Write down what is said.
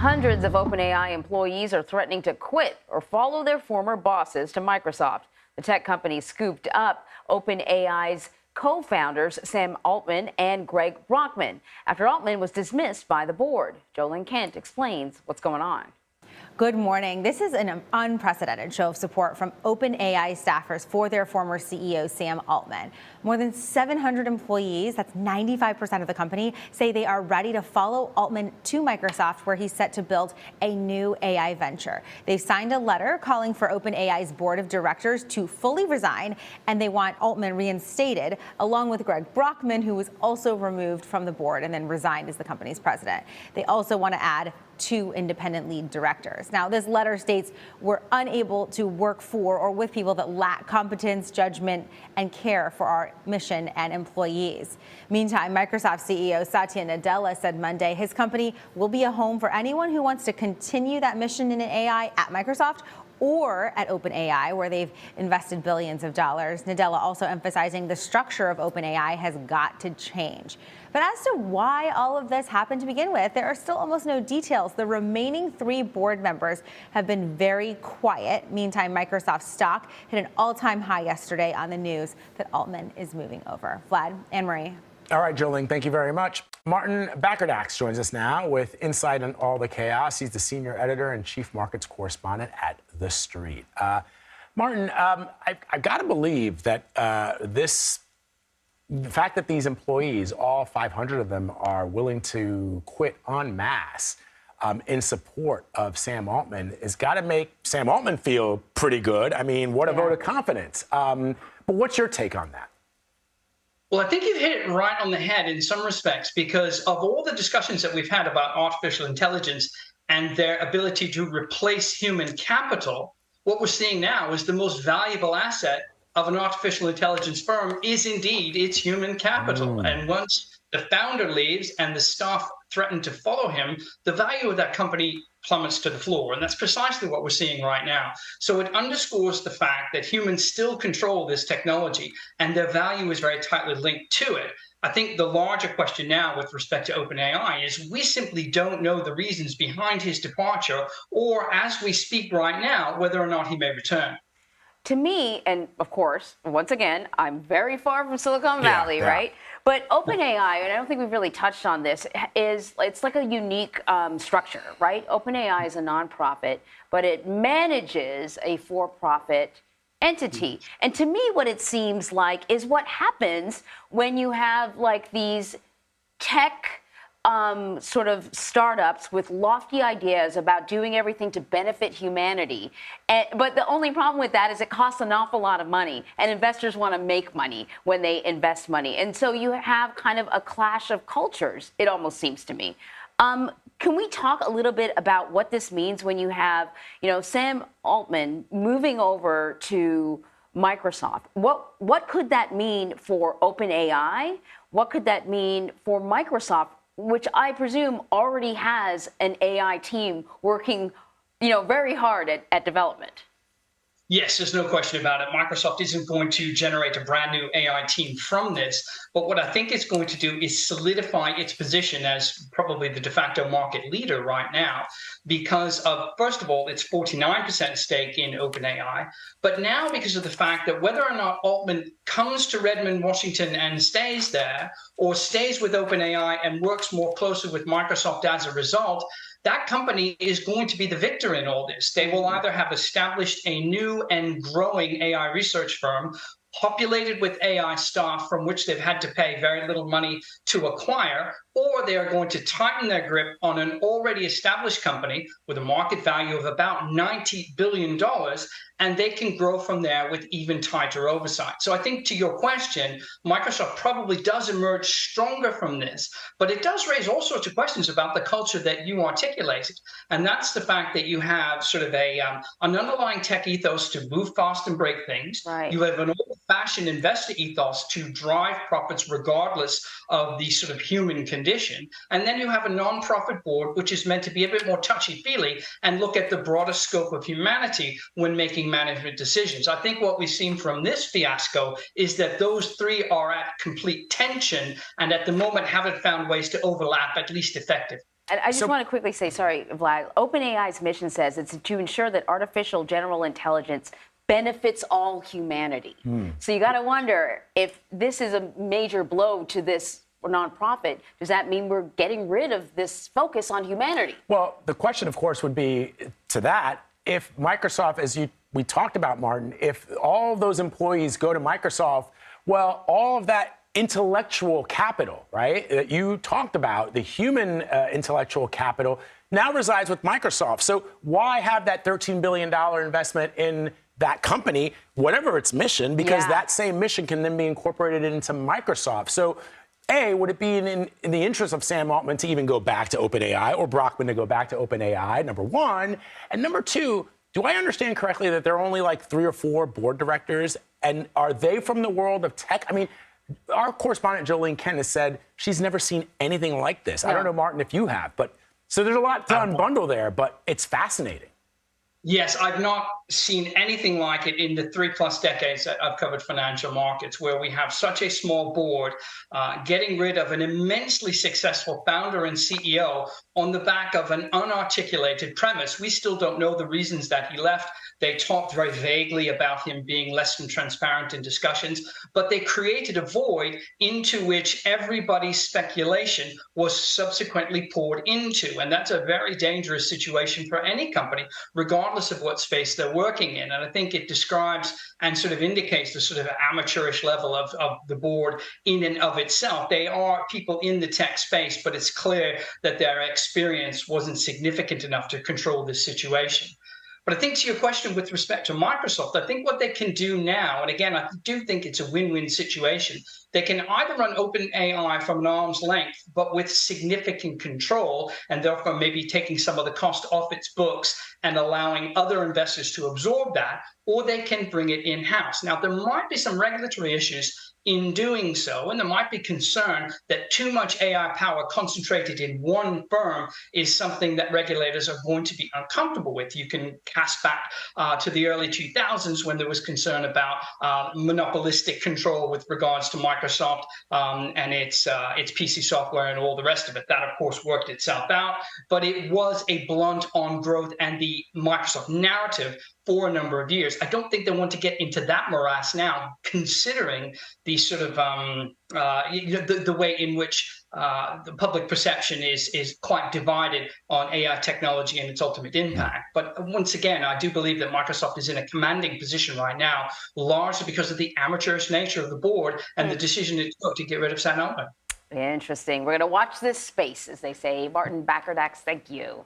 Hundreds of OpenAI employees are threatening to quit or follow their former bosses to Microsoft. The tech company scooped up OpenAI's co-founders Sam Altman and Greg Brockman after Altman was dismissed by the board. Jo Ling Kent explains what's going on. Good morning. This is an unprecedented show of support from OpenAI staffers for their former CEO, Sam Altman. More than 700 employees, that's 95% of the company, say they are ready to follow Altman to Microsoft, where he's set to build a new AI venture. They've signed a letter calling for OpenAI's board of directors to fully resign, and they want Altman reinstated, along with Greg Brockman, who was also removed from the board and then resigned as the company's president. They also want to add 2 independent lead directors. Now, this letter states we're unable to work for or with people that lack competence, judgment, and care for our mission and employees. Meantime, Microsoft CEO Satya Nadella said Monday his company will be a home for anyone who wants to continue that mission in AI at Microsoft or at OpenAI, where they've invested billions of dollars. Nadella also emphasizing the structure of OpenAI has got to change. But as to why all of this happened to begin with, there are still almost no details. The remaining 3 board members have been very quiet. Meantime, Microsoft stock hit an all-time high yesterday on the news that Altman is moving over. Vlad, Anne-Marie. All right, Jo Ling, thank you very much. Martin Baccardax joins us now with insight on all the chaos. He's the senior editor and chief markets correspondent at TheStreet. Martin, I've got to believe that the fact that these employees, all 500 of them, are willing to quit en masse in support of Sam Altman has got to make Sam Altman feel pretty good. I mean, what a vote of confidence. But what's your take on that? Well, I think you've hit it right on the head in some respects, because of all the discussions that we've had about artificial intelligence and their ability to replace human capital, what we're seeing now is the most valuable asset of an artificial intelligence firm is indeed its human capital. And once the founder leaves and the staff threaten to follow him, the value of that company plummets to the floor. And that's precisely what we're seeing right now. So it underscores the fact that humans still control this technology and their value is very tightly linked to it. I think the larger question now with respect to OpenAI is we simply don't know the reasons behind his departure, or as we speak right now, whether or not he may return. To me, and of course, once again, I'm very far from Silicon Valley, right? But OpenAI, and I don't think we've really touched on this, it's like a unique structure, right? OpenAI is a nonprofit, but it manages a for-profit entity. And to me, what it seems like is what happens when you have like these tech sort of startups with lofty ideas about doing everything to benefit humanity. But the only problem with that is it costs an awful lot of money, and investors want to make money when they invest money. And so you have kind of a clash of cultures, it almost seems to me. Can we talk a little bit about what this means when you have, Sam Altman moving over to Microsoft? What could that mean for OpenAI? What could that mean for Microsoft, which I presume already has an AI team working, very hard at development? Yes, there's no question about it. Microsoft isn't going to generate a brand new AI team from this. But what I think it's going to do is solidify its position as probably the de facto market leader right now, because of, first of all, its 49% stake in OpenAI. But now because of the fact that whether or not Altman comes to Redmond, Washington and stays there, or stays with OpenAI and works more closely with Microsoft as a result, that company is going to be the victor in all this. They will either have established a new and growing AI research firm, populated with AI staff from which they've had to pay very little money to acquire, or they are going to tighten their grip on an already established company with a market value of about $90 billion, and they can grow from there with even tighter oversight. So I think to your question, Microsoft probably does emerge stronger from this, but it does raise all sorts of questions about the culture that you articulated. And that's the fact that you have sort of an underlying tech ethos to move fast and break things. Right. You have an old-fashioned investor ethos to drive profits regardless of the sort of human condition. And then you have a nonprofit board, which is meant to be a bit more touchy-feely and look at the broader scope of humanity when making management decisions. I think what we've seen from this fiasco is that those three are at complete tension and at the moment haven't found ways to overlap, at least effectively. And I just want to quickly say, sorry, Vlad, OpenAI's mission says it's to ensure that artificial general intelligence benefits all humanity. So you got to wonder if this is a major blow to this nonprofit, does that mean we're getting rid of this focus on humanity? Well, the question, of course, would be to that, if Microsoft, as we talked about, Martin, if all of those employees go to Microsoft, well, all of that intellectual capital, right, that you talked about, the human intellectual capital, now resides with Microsoft. So why have that $13 billion investment in that company, whatever its mission, because that same mission can then be incorporated into Microsoft. So A, would it be in the interest of Sam Altman to even go back to OpenAI, or Brockman to go back to OpenAI, number one? And number two, do I understand correctly that there are only like 3 or 4 board directors? And are they from the world of tech? I mean, our correspondent Jo Ling Kent has said she's never seen anything like this. I don't know, Martin, if you have, but so there's a lot to unbundle there, but it's fascinating. Yes, I've not seen anything like it in the 3+ decades that I've covered financial markets, where we have such a small board getting rid of an immensely successful founder and CEO on the back of an unarticulated premise. We still don't know the reasons that he left. They talked very vaguely about him being less than transparent in discussions, but they created a void into which everybody's speculation was subsequently poured into. And that's a very dangerous situation for any company, regardless of what space they're working in. And I think it describes and sort of indicates the sort of amateurish level of the board in and of itself. They are people in the tech space, but it's clear that their experience wasn't significant enough to control this situation. But I think to your question with respect to Microsoft, I think what they can do now, and again, I do think it's a win-win situation, they can either run OpenAI from an arm's length, but with significant control, and therefore maybe taking some of the cost off its books and allowing other investors to absorb that, or they can bring it in-house. Now, there might be some regulatory issues in doing so, and there might be concern that too much AI power concentrated in one firm is something that regulators are going to be uncomfortable with. You can cast back to the early 2000s when there was concern about monopolistic control with regards to Microsoft and its PC software and all the rest of it. That, of course, worked itself out, but it was a blunt on growth and the Microsoft narrative for a number of years. I don't think they want to get into that morass now, considering the sort of the way in which the public perception is quite divided on AI technology and its ultimate impact. But once again, I do believe that Microsoft is in a commanding position right now, largely because of the amateurish nature of the board and the decision it took to get rid of Sam Altman. Interesting. We're going to watch this space, as they say. Martin Baccardax, thank you.